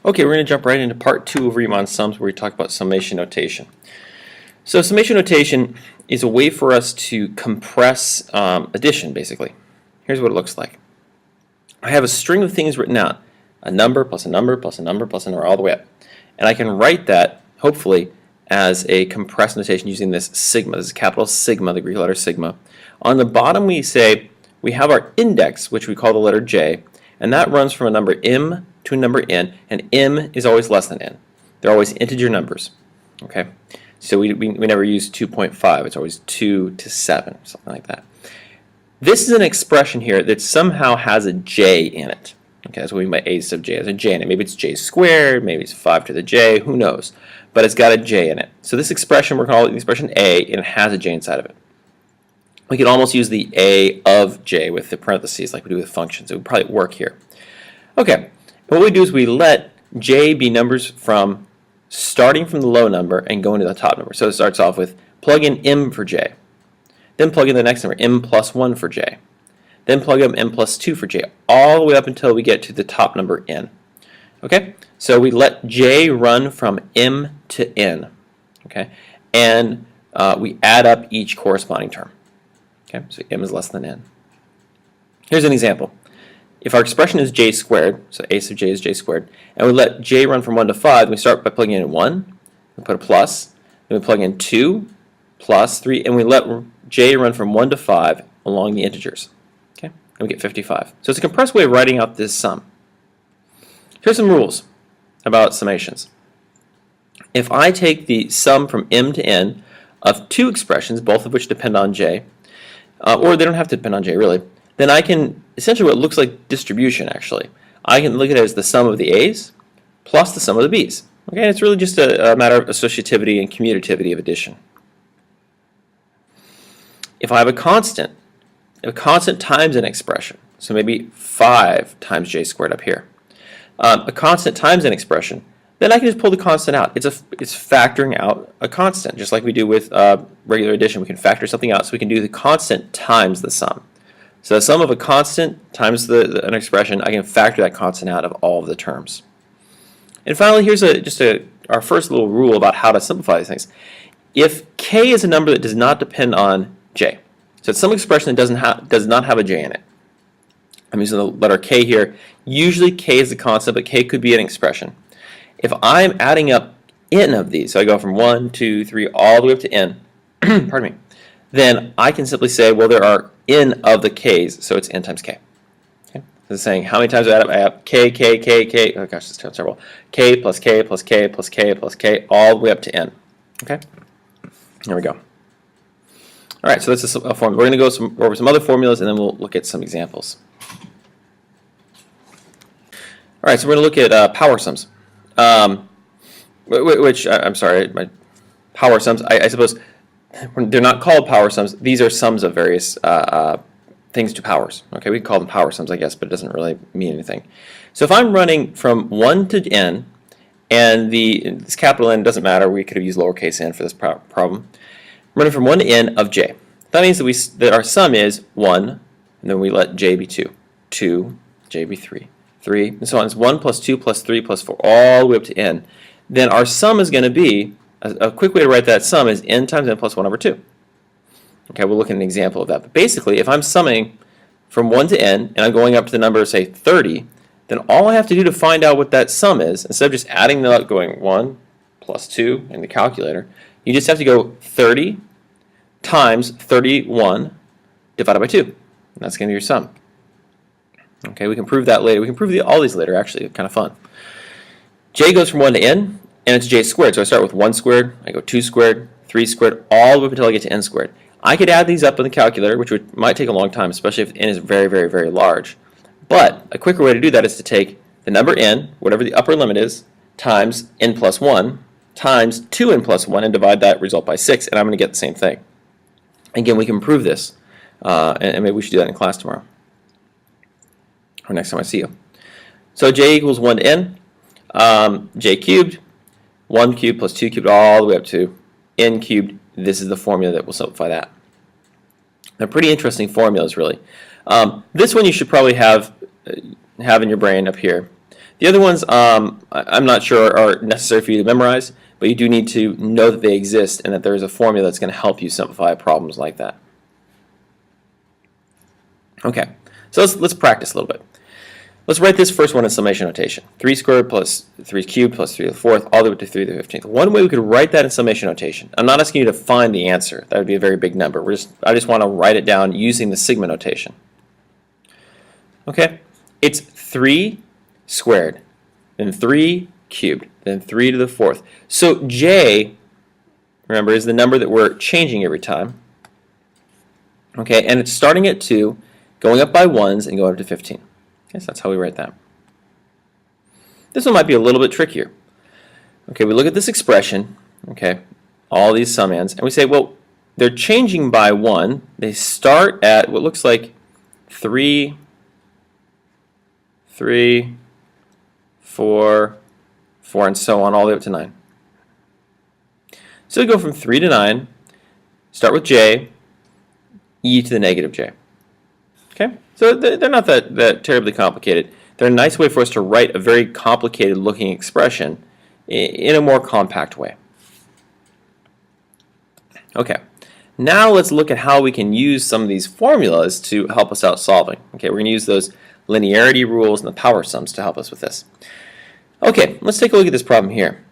Okay, we're going to jump right into part 2 of Riemann sums where we talk about summation notation. So summation notation is a way for us to compress addition, basically. Here's what it looks like. I have a string of things written out, a number plus a number plus a number plus a number all the way up. And I can write that, hopefully, as a compressed notation using this sigma. This is capital sigma, the Greek letter sigma. On the bottom we say we have our index, which we call the letter j, and that runs from a number m to a number n, and m is always less than n. They're always integer numbers. Okay, so we never use 2.5. It's always 2 to 7, something like that. This is an expression here that somehow has a j in it. Okay, that's what we mean by a sub j. There's a j in it. Maybe it's j squared, maybe it's 5 to the j, who knows. But it's got a j in it. So this expression, we're calling the expression a, and it has a j inside of it. We could almost use the a of j with the parentheses like we do with functions. It would probably work here. Okay, what we do is we let j be numbers from starting from the low number and going to the top number. So it starts off with plug in m for j. Then plug in the next number, m plus 1 for j. Then plug in m plus 2 for j, all the way up until we get to the top number n. Okay, so we let j run from m to n. Okay, and we add up each corresponding term. Okay, so m is less than n. Here's an example. If our expression is j squared, so a sub j is j squared, and we let j run from 1 to 5, we start by plugging in 1, we put a plus, then we plug in 2, plus 3, and we let j run from 1 to 5 along the integers. Okay, and we get 55. So it's a compressed way of writing out this sum. Here's some rules about summations. If I take the sum from m to n of two expressions, both of which depend on j, or they don't have to depend on j really, then I can, essentially what looks like distribution actually, I can look at it as the sum of the a's plus the sum of the b's. Okay, and it's really just a matter of associativity and commutativity of addition. If I have a constant times an expression, so maybe 5 times j squared up here, a constant times an expression, then I can just pull the constant out. It's factoring out a constant, just like we do with regular addition. We can factor something out, so we can do the constant times the sum. So the sum of a constant times an expression, I can factor that constant out of all of the terms. And finally, here's our first little rule about how to simplify these things. If k is a number that does not depend on j, so it's some expression that does not have a j in it. I'm using the letter k here. Usually k is a constant, but k could be an expression. If I'm adding up n of these, so I go from 1, 2, 3, all the way up to n, pardon me, then I can simply say, well, there are n of the k's, so it's n times k. Okay? So it's saying how many times do I add up k, k, k, k, oh gosh, this sounds terrible, k plus k plus k plus k plus k, all the way up to n. Okay? There we go. All right, so that's a formula. We're going to go over some other formulas, and then we'll look at some examples. All right, so we're going to look at power sums, which, I'm sorry, my power sums, I suppose, they're not called power sums. These are sums of various things to powers. Okay, we can call them power sums, I guess, but it doesn't really mean anything. So if I'm running from 1 to n, and this capital N doesn't matter, we could have used lowercase n for this problem. I'm running from 1 to n of j. That means that our sum is 1, and then we let j be 2, 2, j be 3, 3, and so on. It's 1 plus 2 plus 3 plus 4, all the way up to n. Then our sum is going to be, a quick way to write that sum is n times n plus 1 over 2. Okay, we'll look at an example of that. But basically, if I'm summing from 1 to n, and I'm going up to the number, say, 30, then all I have to do to find out what that sum is, instead of just adding them up, going 1 plus 2 in the calculator, you just have to go 30 times 31 divided by 2. And that's going to be your sum. Okay, we can prove that later. We can prove all these later, actually. Kind of fun. J goes from 1 to n, and it's j squared. So I start with 1 squared, I go 2 squared, 3 squared, all the way up until I get to n squared. I could add these up in the calculator, which might take a long time, especially if n is very, very, very large. But a quicker way to do that is to take the number n, whatever the upper limit is, times n plus 1, times 2n plus 1, and divide that result by 6, and I'm going to get the same thing. Again, we can prove this, and maybe we should do that in class tomorrow, or next time I see you. So j equals 1 to n, j cubed, 1 cubed plus 2 cubed, all the way up to n cubed. This is the formula that will simplify that. They're pretty interesting formulas, really. This one you should probably have in your brain up here, The other ones I'm not sure are necessary for you to memorize, but you do need to know that they exist and that there is a formula that's going to help you simplify problems like that. Okay, so let's practice a little bit. Let's write this first one in summation notation. 3 squared plus 3 cubed plus 3 to the 4th all the way to 3 to the 15th. One way we could write that in summation notation. I'm not asking you to find the answer. That would be a very big number. I just want to write it down using the sigma notation. Okay, it's 3 squared, then 3 cubed, then 3 to the 4th. So j, remember, is the number that we're changing every time. Okay, and it's starting at 2, going up by 1s, and going up to 15. Okay, so that's how we write that. This one might be a little bit trickier. Okay, we look at this expression, okay, all these summands, and we say, well, they're changing by 1. They start at what looks like 3, 3, 4, 4, and so on, all the way up to 9. So we go from 3 to 9, start with j, e to the negative j. Okay, so they're not that terribly complicated. They're a nice way for us to write a very complicated looking expression in a more compact way. Okay, now let's look at how we can use some of these formulas to help us out solving. Okay, we're going to use those linearity rules and the power sums to help us with this. Okay, let's take a look at this problem here.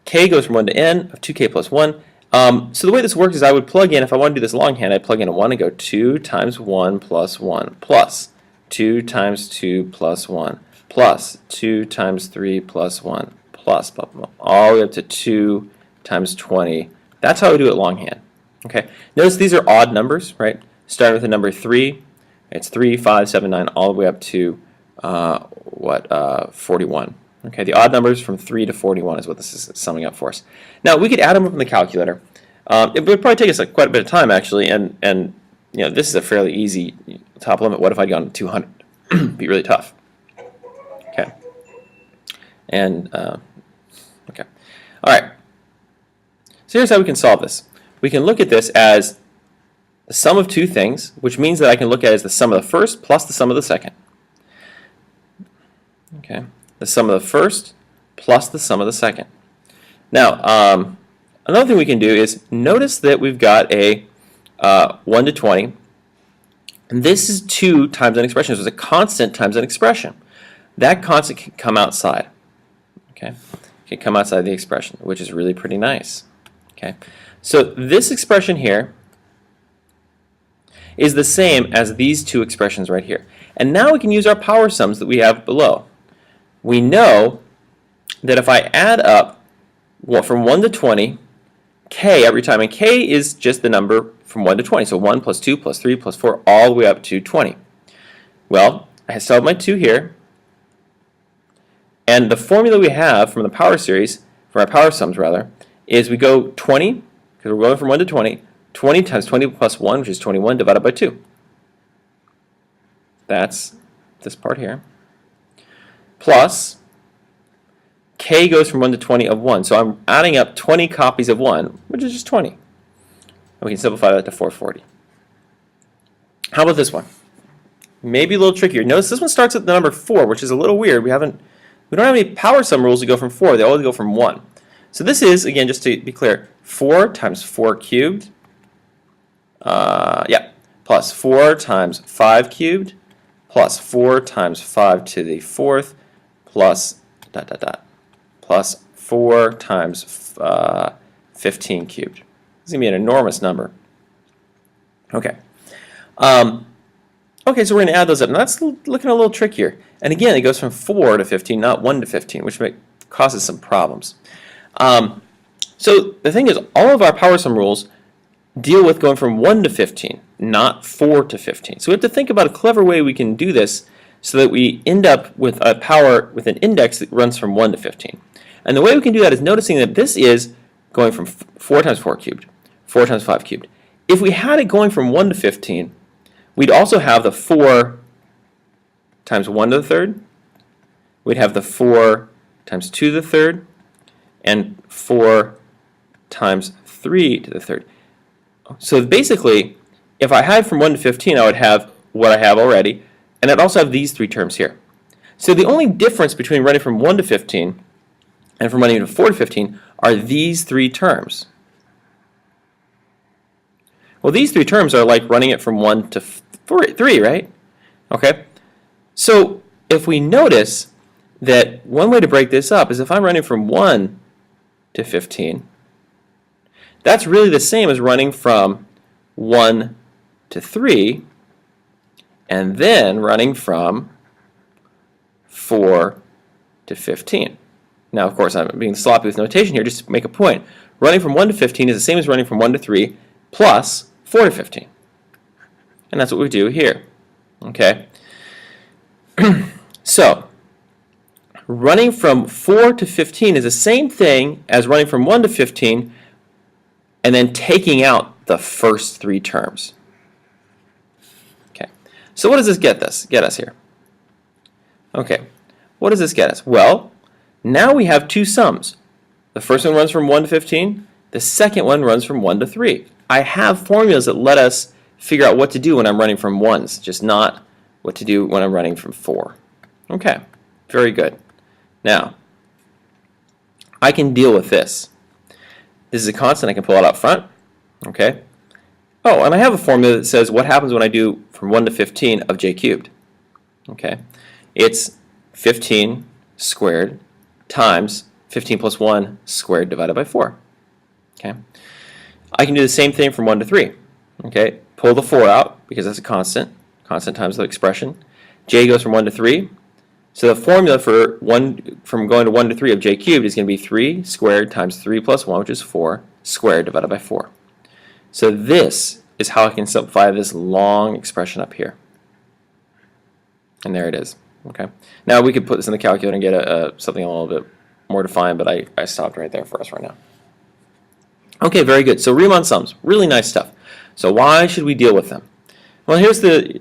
K goes from 1 to n of 2k plus 1. So the way this works is I would plug in, if I want to do this longhand, I'd plug in a 1 and go 2 times 1 plus 1 plus 2 times 2 plus 1 plus 2 times 3 plus 1 plus blah, blah, blah, all the way up to 2 times 20. That's how I do it longhand. Okay. Notice these are odd numbers, right? Starting with the number 3, it's 3, 5, 7, 9, all the way up to 41. Okay, the odd numbers from 3 to 41 is what this is summing up for us. Now, we could add them up in the calculator. It would probably take us quite a bit of time, actually, and you know, this is a fairly easy top limit. What if I'd gone to 200? It'd be really tough. Okay. And, okay. All right. So here's how we can solve this. We can look at this as the sum of two things, which means that I can look at it as the sum of the first plus the sum of the second. Okay. The sum of the first plus the sum of the second. Now, another thing we can do is notice that we've got a 1 to 20. And this is 2 times an expression. So it's a constant times an expression. That constant can come outside. Okay, it can come outside the expression, which is really pretty nice. Okay, so this expression here is the same as these two expressions right here. And now we can use our power sums that we have below. We know that if I add up from 1 to 20, k every time, and k is just the number from 1 to 20, so 1 plus 2 plus 3 plus 4 all the way up to 20. Well, I still have my 2 here, and the formula we have from the power series, from our power sums rather, is we go 20, because we're going from 1 to 20, 20 times 20 plus 1, which is 21, divided by 2. That's this part here. Plus, k goes from 1 to 20 of 1. So I'm adding up 20 copies of 1, which is just 20. And we can simplify that to 440. How about this one? Maybe a little trickier. Notice this one starts with the number 4, which is a little weird. We don't have any power sum rules that go from 4. They always go from 1. So this is, again, just to be clear, 4 times 4 cubed, plus 4 times 5 cubed, plus 4 times 5 to the 4th, plus plus 4 times 15 cubed. This is going to be an enormous number. Okay. Okay, so we're going to add those up. Now that's looking a little trickier. And again, it goes from 4 to 15, not 1 to 15, which causes some problems. So the thing is, all of our power sum rules deal with going from 1 to 15, not 4 to 15. So we have to think about a clever way we can do this so that we end up with a power with an index that runs from 1 to 15. And the way we can do that is noticing that this is going from 4 times 4 cubed, 4 times 5 cubed. If we had it going from 1 to 15, we'd also have the 4 times 1 to the third. We'd have the 4 times 2 to the third, and 4 times 3 to the third. So basically, if I had from 1 to 15, I would have what I have already, and I'd also have these three terms here. So the only difference between running from 1 to 15 and from running to 4 to 15 are these three terms. Well, these three terms are like running it from 1 to 3, right? Okay. So if we notice that one way to break this up is if I'm running from 1 to 15, that's really the same as running from 1 to 3 and then running from 4 to 15. Now, of course, I'm being sloppy with notation here just to make a point. Running from 1 to 15 is the same as running from 1 to 3 plus 4 to 15. And that's what we do here. Okay? So, running from 4 to 15 is the same thing as running from 1 to 15 and then taking out the first three terms. Okay. So what does this get us here? Okay. What does this get us? Well, now we have two sums. The first one runs from 1 to 15. The second one runs from 1 to 3. I have formulas that let us figure out what to do when I'm running from 1s, just not what to do when I'm running from 4. Okay. Very good. Now, I can deal with this. This is a constant. I can pull it out front. Okay. Oh, and I have a formula that says what happens when I do from 1 to 15 of j cubed. Okay. It's 15 squared times 15 plus 1 squared divided by 4. Okay. I can do the same thing from 1 to 3. Okay. Pull the 4 out because that's a constant. Constant times the expression. J goes from 1 to 3. So the formula for from going to 1 to 3 of j cubed is going to be 3 squared times 3 plus 1, which is 4, squared divided by 4. So this is how I can simplify this long expression up here. And there it is. Okay. Now we could put this in the calculator and get something a little bit more defined, but I stopped right there for us right now. Okay, very good. So Riemann sums, really nice stuff. So why should we deal with them? Well, here's the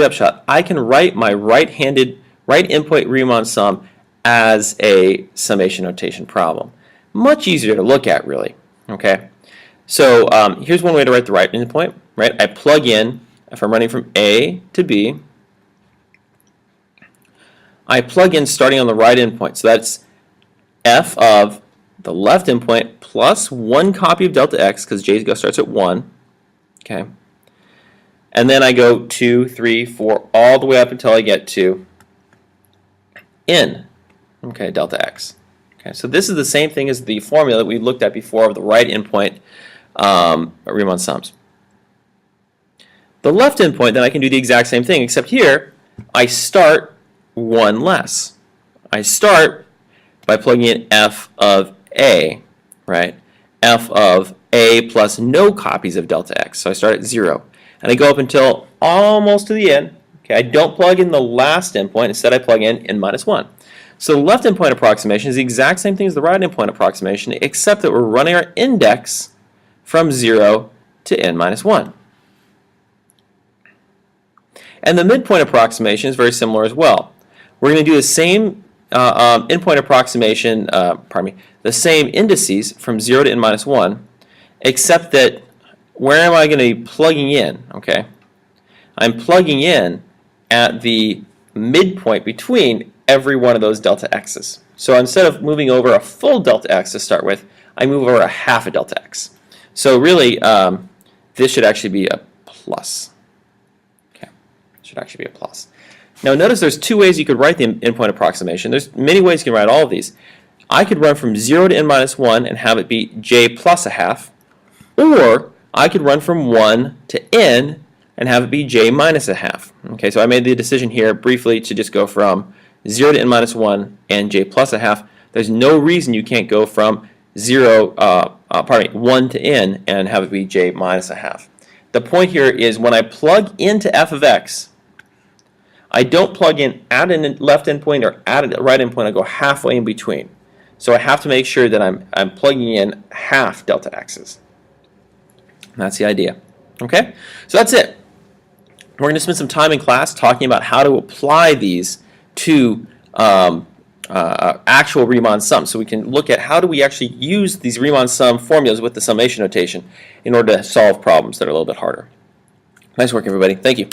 upshot. I can write my right endpoint Riemann sum as a summation notation problem. Much easier to look at, really. Okay. So here's one way to write the right endpoint. Right. I plug in if I'm running from A to B. I plug in starting on the right endpoint. So that's f of the left endpoint plus 1 copy of delta x, because j starts at 1. Okay. And then I go 2, 3, 4, all the way up until I get to n, okay, delta x. Okay, so this is the same thing as the formula that we looked at before of the right endpoint Riemann sums. The left endpoint, then I can do the exact same thing, except here I start one less. I start by plugging in f of a, right? F of a plus no copies of delta x. So I start at 0. And I go up until almost to the end. Okay, I don't plug in the last endpoint. Instead, I plug in n minus 1. So the left endpoint approximation is the exact same thing as the right endpoint approximation, except that we're running our index from 0 to n minus 1. And the midpoint approximation is very similar as well. We're going to do the same endpoint approximation, the same indices from 0 to n minus 1, except that where am I going to be plugging in? Okay, I'm plugging in at the midpoint between every one of those delta x's. So instead of moving over a full delta x to start with, I move over a half a delta x. So really, this should actually be a plus. Okay, should actually be a plus. Now notice there's two ways you could write the endpoint approximation. There's many ways you can write all of these. I could run from 0 to n minus 1 and have it be j plus a half, or I could run from 1 to n and have it be j minus a half. Okay, so I made the decision here briefly to just go from 0 to n minus 1 and j plus a half. There's no reason you can't go from 1 to n and have it be j minus a half. The point here is when I plug into f of x, I don't plug in at a left endpoint or at a right endpoint. I go halfway in between. So I have to make sure that I'm plugging in half delta x's. And that's the idea. Okay? So that's it. We're going to spend some time in class talking about how to apply these to actual Riemann sums. So we can look at how do we actually use these Riemann sum formulas with the summation notation in order to solve problems that are a little bit harder. Nice work, everybody. Thank you.